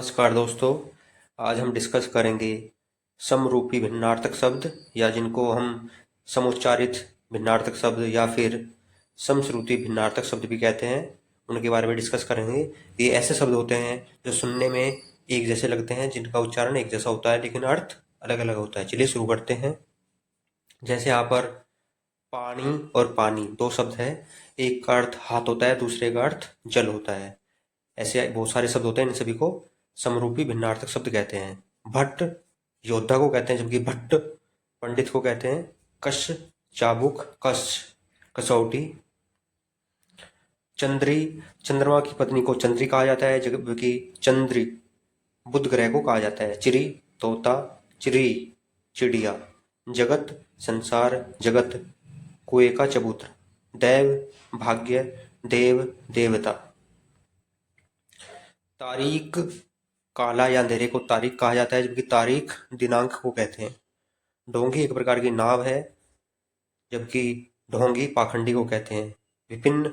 नमस्कार दोस्तों। आज हम डिस्कस करेंगे समरूपी भिन्नार्थक शब्द या जिनको हम समुच्चारित भिन्नार्थक शब्द या फिर समश्रुति भिन्नार्थक शब्द भी कहते हैं, उनके बारे में डिस्कस करेंगे। ये ऐसे शब्द होते हैं जो सुनने में एक जैसे लगते हैं, जिनका उच्चारण एक जैसा होता है लेकिन अर्थ अलग अलग होता है। चलिए शुरू करते हैं। जैसे यहाँ पर पानी और पानी दो शब्द हैं, एक का अर्थ हाथ होता है, दूसरे का अर्थ जल होता है। ऐसे बहुत सारे शब्द होते हैं, इन सभी को समरूपी भिन्नार्थक शब्द कहते हैं। भट्ट योद्धा को कहते हैं, जबकि भट्ट पंडित को कहते हैं। कश चाबुक, कश कसौटी। चंद्री चंद्रमा की पत्नी को चंद्री कहा जाता है, जबकि चंद्री बुध ग्रह को कहा जाता है। चिरी तोता, चिरी चिड़िया। जगत संसार, जगत कुएं का चबूतरा। दैव भाग्य, देव देवता। तारीख काला या अंधेरे को तारीख कहा जाता है, जबकि तारीख दिनांक को कहते हैं। ढोंगी एक प्रकार की नाव है, जबकि ढोंगी पाखंडी को कहते हैं। विपिन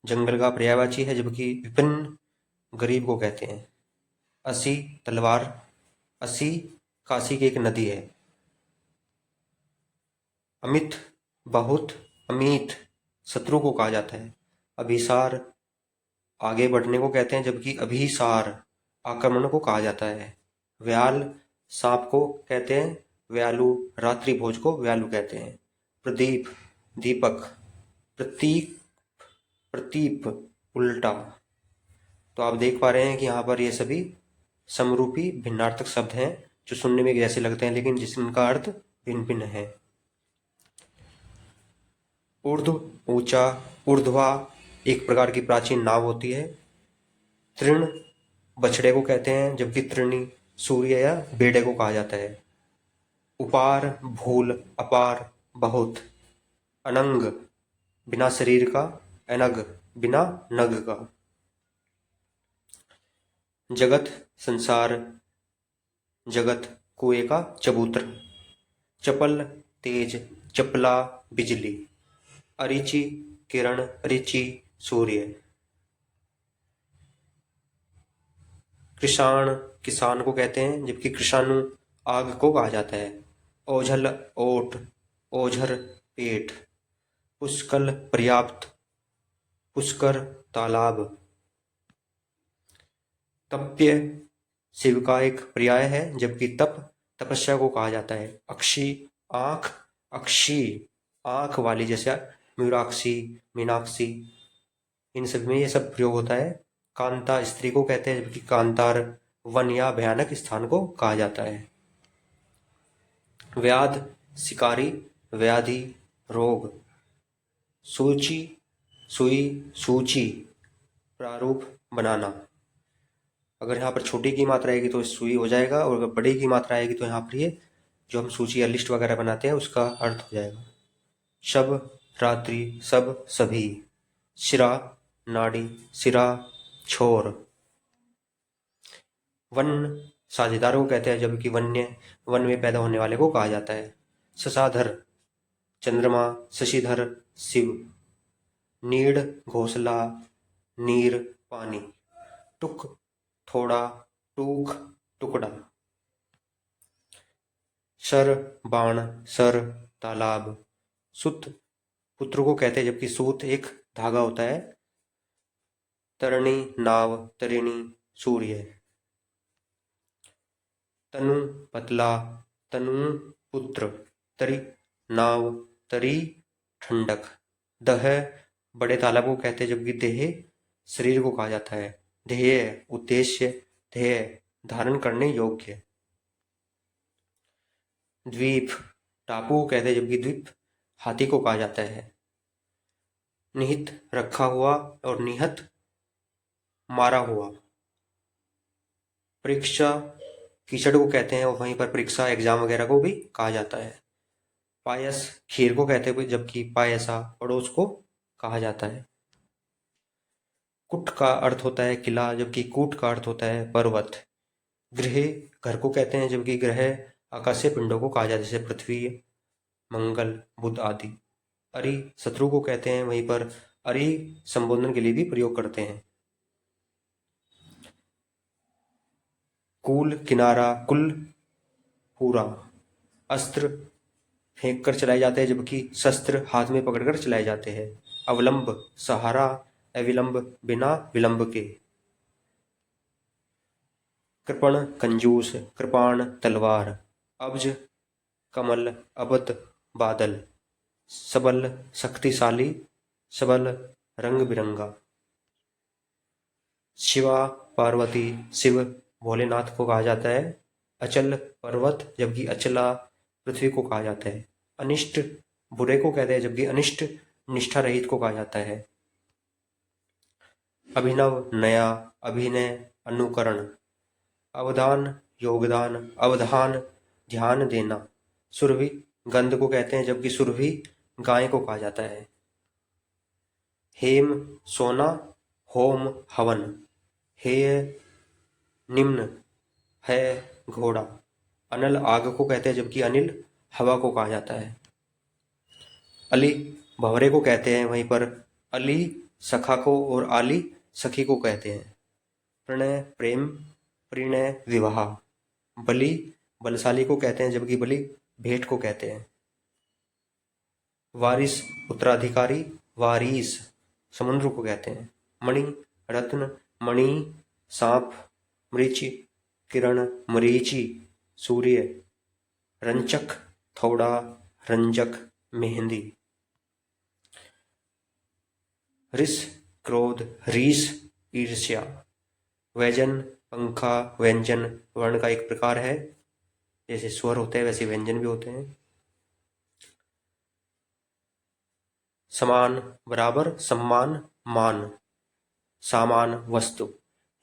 जंगल का पर्यायवाची है, जबकि विपिन गरीब को कहते हैं। असी तलवार, असी काशी की एक नदी है। अमित बहुत, अमित शत्रु को कहा जाता है। अभिसार आगे बढ़ने को कहते हैं, जबकि अभिसार आक्रमण को कहा जाता है। व्याल सांप को कहते हैं, व्यालु रात्रि भोज को व्यालु कहते हैं। प्रदीप दीपक, प्रतीक प्रतीप उल्टा। तो आप देख पा रहे हैं कि यहाँ पर ये सभी समरूपी भिन्नार्थक शब्द हैं जो सुनने में एक जैसे लगते हैं लेकिन जिनका अर्थ भिन्न भिन्न है। ऊर्ध्व ऊंचा, ऊर्ध्वा एक प्रकार की प्राचीन नाव होती है। तृण बछड़े को कहते हैं, जबकि तृणी सूर्य या बेड़े को कहा जाता है। उपार भूल, अपार बहुत। अनंग बिना शरीर का, अनग बिना नग का। जगत संसार, जगत कुएं का चबूतरा। चपल तेज, चपला बिजली। अरिचि किरण, रिचि सूर्य। कृषाण किसान को कहते हैं, जबकि कृषाणु आग को कहा जाता है। ओझल ओट, ओझर पेट। पुष्कल पर्याप्त, पुष्कर तालाब। तप्य शिव का एक पर्याय है, जबकि तप तपस्या को कहा जाता है। अक्षी आंख, अक्षी आंख वाली, जैसे मीनाक्षी मीनाक्षी, इन सब में ये सब प्रयोग होता है। कांता स्त्री को कहते हैं, जबकि कांतार वन या भयानक स्थान को कहा जाता है। व्याध शिकारी, व्याधि रोग। सूची सुई, सूची प्रारूप बनाना। अगर यहाँ पर छोटी की मात्रा आएगी तो सुई हो जाएगा, और अगर बड़ी की मात्रा आएगी तो यहाँ पर ये जो हम सूची या लिस्ट वगैरह बनाते हैं उसका अर्थ हो जाएगा। शब रात्रि, सब सभी। शिरा नाड़ी, सिरा छोर। वन साझेदार को कहते हैं, जबकि वन्य वन में पैदा होने वाले को कहा जाता है। शशाधर चंद्रमा, शशिधर शिव। नीड़ घोंसला, नीर पानी। टुक थोड़ा, टूक टुकड़ा। शर बाण, सर तालाब। सुत पुत्र को कहते हैं, जबकि सूत एक धागा होता है। तरणी नाव, तरिणी सूर्य। तनु पतला, तनु पुत्र। तरी नाव, तरी ठंडक। दह बड़े तालाब को कहते हैं, जबकि देह शरीर को कहा जाता है। ध्येय उद्देश्य, ध्येय धारण करने योग्य। द्वीप टापू को कहते हैं, जबकि द्वीप हाथी को कहा जाता है। निहित रखा हुआ और निहत मारा हुआ। परीक्षा कीचड़ को कहते हैं, और वहीं पर परीक्षा एग्जाम वगैरह को भी कहा जाता है। पायस खीर को कहते हैं, जबकि पायसा पड़ोस को कहा जाता है। कुट का अर्थ होता है किला, जबकि कूट का अर्थ होता है पर्वत। गृह घर को कहते हैं, जबकि ग्रह आकाशीय पिंडों को कहा जाता है, जैसे पृथ्वी मंगल बुध आदि। अरि शत्रु को कहते हैं, वहीं पर अरि संबोधन के लिए भी प्रयोग करते हैं। कूल किनारा, कुल पूरा। अस्त्र फेंक कर चलाए जाते हैं जबकि शस्त्र हाथ में पकड़कर चलाए जाते हैं। अवलंब सहारा, अविलंब बिना विलंब के। कृपण कंजूस, कृपाण तलवार। अब्ज कमल, अबत बादल। सबल शक्तिशाली, सबल रंग बिरंगा। शिवा पार्वती, शिव भोलेनाथ को कहा जाता है। अचल पर्वत जबकि अचला पृथ्वी को कहा जाता है। अनिष्ट बुरे को कहते हैं जबकि अनिष्ट निष्ठा रहित को कहा जाता है। अभिनव नया, अभिनय अनुकरण। अवधान योगदान, अवधान ध्यान देना। सुरभि गंध को कहते हैं जबकि सुरभि गाय को कहा जाता है। हेम सोना, होम हवन। हेय निम्न, है घोड़ा। अनल आग को कहते हैं जबकि अनिल हवा को कहा जाता है। अली भंवरे को कहते हैं, वहीं पर अली सखा को और आली सखी को कहते हैं। प्रणय प्रेम, प्रणय विवाह। बलि बलशाली को कहते हैं जबकि बलि भेंट को कहते हैं। वारिस उत्तराधिकारी, वारिस समुद्र को कहते हैं। मणि रत्न, मणि सांप। मरीचि किरण, मरीचि सूर्य। रंचक थोड़ा, रंजक मेहंदी। रिस क्रोध, रीस ईर्ष्या। व्यंजन पंखा, व्यंजन वर्ण का एक प्रकार है। जैसे स्वर होते हैं वैसे व्यंजन भी होते हैं। समान बराबर, सम्मान मान। सामान वस्तु।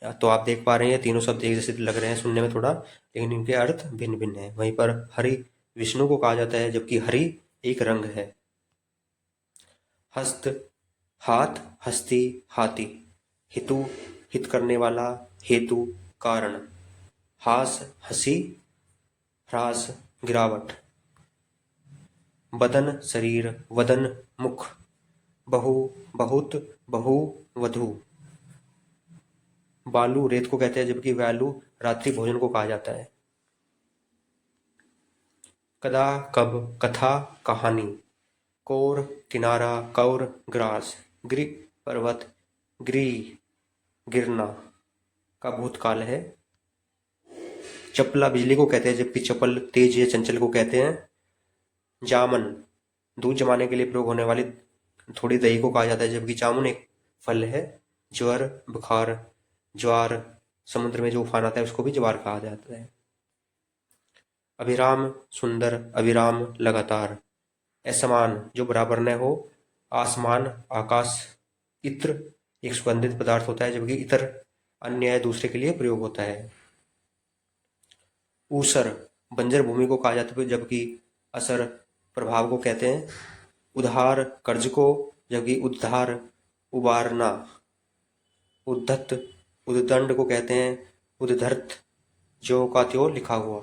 तो आप देख पा रहे हैं तीनों शब्द एक जैसे लग रहे हैं सुनने में थोड़ा, लेकिन इनके अर्थ भिन्न भिन्न है। वहीं पर हरि विष्णु को कहा जाता है जबकि हरि एक रंग है। हस्त हाथ, हस्ती हाथी। हितु हित करने वाला, हेतु कारण। हास हंसी, ह्रास गिरावट। बदन शरीर, वदन मुख। बहु बहुत, बहु वधु। बालू रेत को कहते हैं जबकि वैलू रात्रि भोजन को कहा जाता है। कदा कब, कथा कहानी। कोर किनारा, कौर ग्रास। गिरि पर्वत, गिरि गिरना का भूतकाल है। चपला बिजली को कहते हैं जबकि चपल तेज या चंचल को कहते हैं। जामन दूध जमाने के लिए प्रयोग होने वाली थोड़ी दही को कहा जाता है जबकि जामुन एक फल है। ज्वर बुखार, ज्वार समुद्र में जो उफान आता है उसको भी ज्वार कहा जाता है। अभिराम सुंदर, अविराम लगातार। असमान जो बराबर न हो। आसमान आकाश। इत्र एक सुगंधित पदार्थ होता है जबकि इतर अन्य दूसरे के लिए प्रयोग होता है। ऊसर बंजर भूमि को कहा जाता है जबकि असर प्रभाव को कहते हैं। उधार कर्ज को जबकि उद्धार उबारना। उद्धत उद्दंड को कहते हैं। उद्धर्त जो का त्यों लिखा हुआ।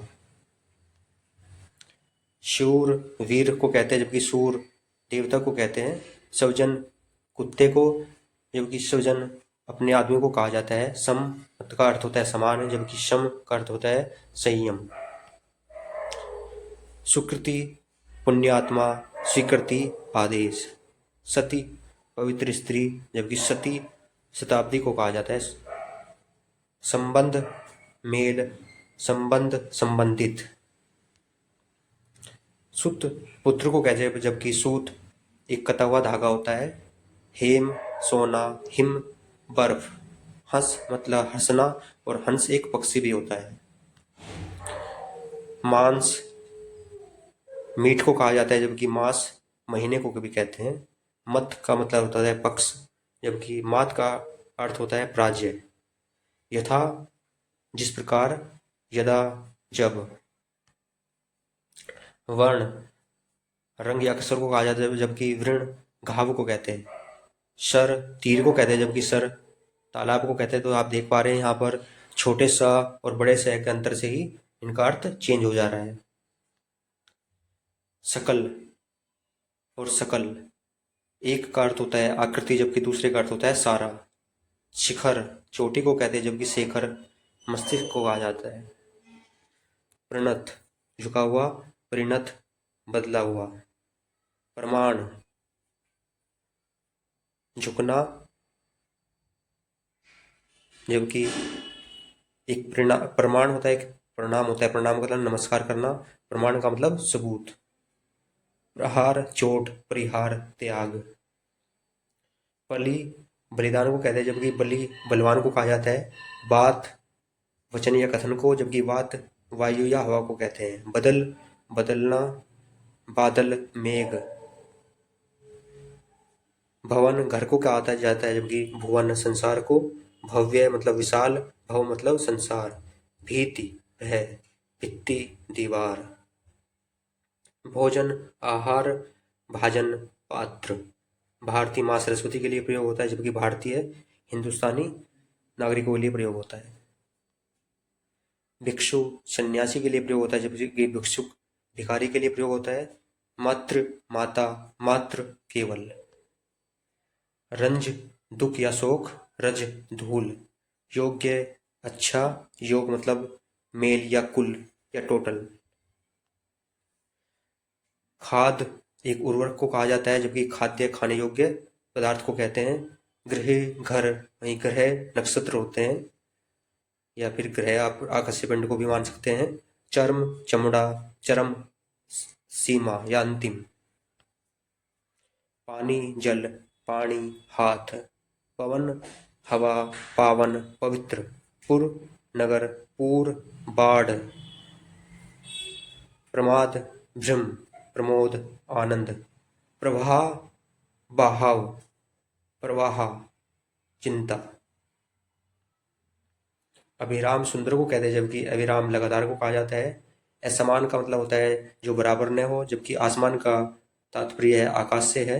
शूर वीर को कहते हैं जबकि सूर देवता को कहते हैं। सवजन कुत्ते को जबकि सवजन अपने आदमी को कहा जाता है। सम का अर्थ होता है समान जबकि शम का अर्थ होता है संयम। सुकृति पुण्यात्मा, स्वीकृति आदेश। सती पवित्र स्त्री जबकि सती शताब्दी को कहा जाता है। संबंध मेल, संबंध संबंधित। सूत पुत्र को कहते हैं जबकि सूत एक कटा हुआ धागा होता है। हेम सोना, हिम बर्फ। हंस मतलब हंसना और हंस एक पक्षी भी होता है। मांस मीट को कहा जाता है जबकि मास महीने को भी कहते हैं। मत का मतलब होता है पक्ष जबकि मात का अर्थ होता है प्राज्य। यथा जिस प्रकार, यदा जब। वर्ण रंग या अक्षर को कहा जाता है जबकि वृण घाव को कहते हैं। शर तीर को कहते हैं जबकि सर तालाब को कहते हैं। तो आप देख पा रहे हैं यहाँ पर छोटे स और बड़े स के अंतर से ही इनका अर्थ चेंज हो जा रहा है। सकल और सकल एक का अर्थ होता है आकृति जबकि दूसरे का अर्थ होता है सारा। शिखर चोटी को कहते हैं जबकि शेखर मस्तिष्क को कहा जाता है। प्रणत झुका हुआ, परिणत बदला हुआ। प्रमाण झुकना, जबकि एक प्रमाण होता है, एक प्रणाम होता है। प्रणाम का मतलब नमस्कार करना, प्रमाण का मतलब सबूत। प्रहार चोट, परिहार त्याग। बलि बलिदान को कहते हैं, जबकि बलि बलवान को कहा जाता है। बात वचन या कथन को, जबकि बात वायु या हवा को कहते हैं। बदल बदलना, बादल मेघ। भवन घर को कहा जाता है, जबकि भुवन संसार को। भव्य मतलब विशाल, भव मतलब संसार। भीति भय, भित्ति दीवार। भोजन आहार, भाजन पात्र। भारती माँ सरस्वती के लिए प्रयोग होता है, जबकि भारतीय हिंदुस्तानी नागरिकों के लिए प्रयोग होता है। भिक्षु सन्यासी के लिए प्रयोग होता है, जबकि भिक्षुक भिखारी के लिए प्रयोग होता है। मातृ माता, मात्र केवल। रंज दुख या शोक, रज धूल। योग्य अच्छा, योग मतलब मेल या कुल या टोटल। खाद एक उर्वरक को कहा जाता है, जबकि खाद्य खाने योग्य पदार्थ को कहते हैं। गृह घर, वहीं ग्रह नक्षत्र होते हैं, या फिर ग्रह आप आकाशीय पिंड को भी मान सकते हैं। चर्म चमड़ा, चरम सीमा या अंतिम। पानी जल, पानी हाथ। पवन हवा, पावन पवित्र। पुर नगर, पूर बाढ़। प्रमाद भ्रम, प्रमोद आनंद। प्रवाह बहाव, प्रवाह चिंता। अभिराम सुंदर को कहते हैं, जबकि अभिराम लगातार को कहा जाता है। असमान का मतलब होता है जो बराबर न हो, जबकि आसमान का तात्पर्य है आकाश से है।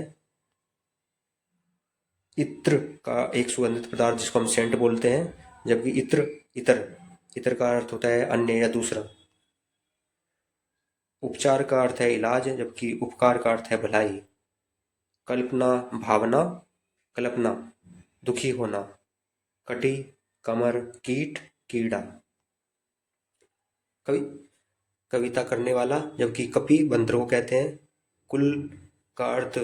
इत्र का एक सुगंधित पदार्थ जिसको हम सेंट बोलते हैं, जबकि इत्र इतर इतर का अर्थ होता है अन्य या दूसरा। उपचार का अर्थ है इलाज, जबकि उपकार का अर्थ है भलाई। कल्पना भावना, कल्पना दुखी होना। कटी कमर, कीट कीड़ा। कवि कविता करने वाला, जबकि कपि बंदर को कहते हैं। कुल का अर्थ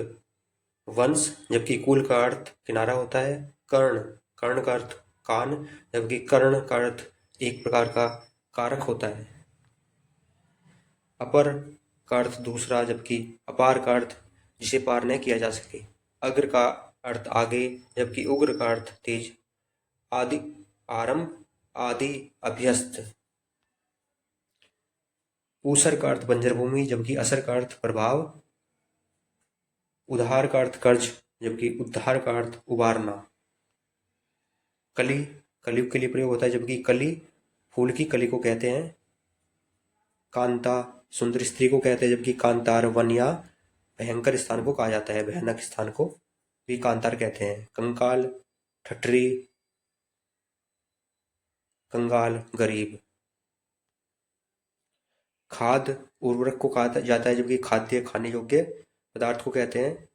वंश, जबकि कुल का अर्थ किनारा होता है। कर्ण कर्ण का अर्थ कान, जबकि कर्ण का अर्थ एक प्रकार का कारक होता है। अपर का अर्थ दूसरा, जबकि अपार का अर्थ जिसे पार न किया जा सके। अग्र का अर्थ आगे, जबकि उग्र का अर्थ तेज। आदि आरंभ, आदि अभ्यस्त। ऊसर का अर्थ बंजर भूमि, जबकि असर का अर्थ प्रभाव। उधार का अर्थ कर्ज, जबकि उद्धार का अर्थ उबारना। कली कलयुग के लिए प्रयोग होता है, जबकि कली फूल की कली को कहते हैं। कांता सुंदर स्त्री को कहते हैं, जबकि कांतार वन या भयंकर स्थान को कहा जाता है। भयानक स्थान को भी कांतार कहते हैं। कंकाल ठठरी, कंगाल गरीब। खाद उर्वरक को कहा जाता है, जबकि खाद्य खाने योग्य पदार्थ को कहते हैं।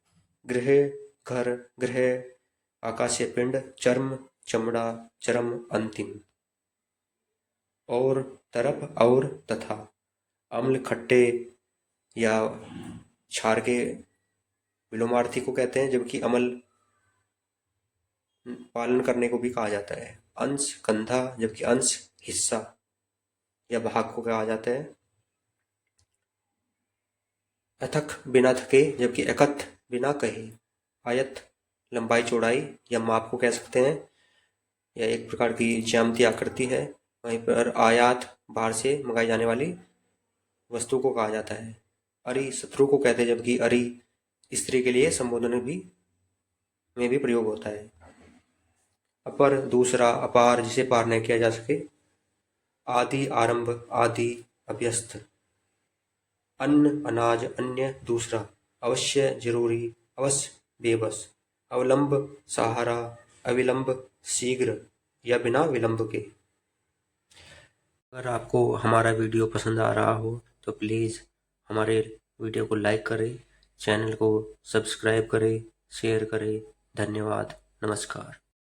गृह घर, गृह आकाशीय पिंड। चर्म चमड़ा, चरम अंतिम। और तरफ और तथा। अम्ल खट्टे या क्षार के विलोमार्थी को कहते हैं, जबकि अमल पालन करने को भी कहा जाता है। अंश कंधा, जबकि अंश हिस्सा या भाग को कहा जाता है। अथक बिना थके, जबकि अकथ बिना कहे। आयत लंबाई चौड़ाई या माप को कह सकते हैं, यह एक प्रकार की ज्यामितीय आकृति है। वहीं पर आयात बाहर से मंगाई जाने वाली वस्तु को कहा जाता है। अरि शत्रु को कहते हैं, जबकि अरि स्त्री के लिए संबोधन में भी प्रयोग होता है। अपर दूसरा, अपार जिसे पार न किया जा सके। आदि आरंभ, आदि अभ्यस्त। अन्न अनाज, अन्य दूसरा। अवश्य जरूरी, अवश्य बेबस। अवलंब सहारा, अविलंब शीघ्र या बिना विलंब के। अगर आपको हमारा वीडियो पसंद आ रहा हो तो प्लीज़ हमारे वीडियो को लाइक करें, चैनल को सब्सक्राइब करें, शेयर करें। धन्यवाद, नमस्कार।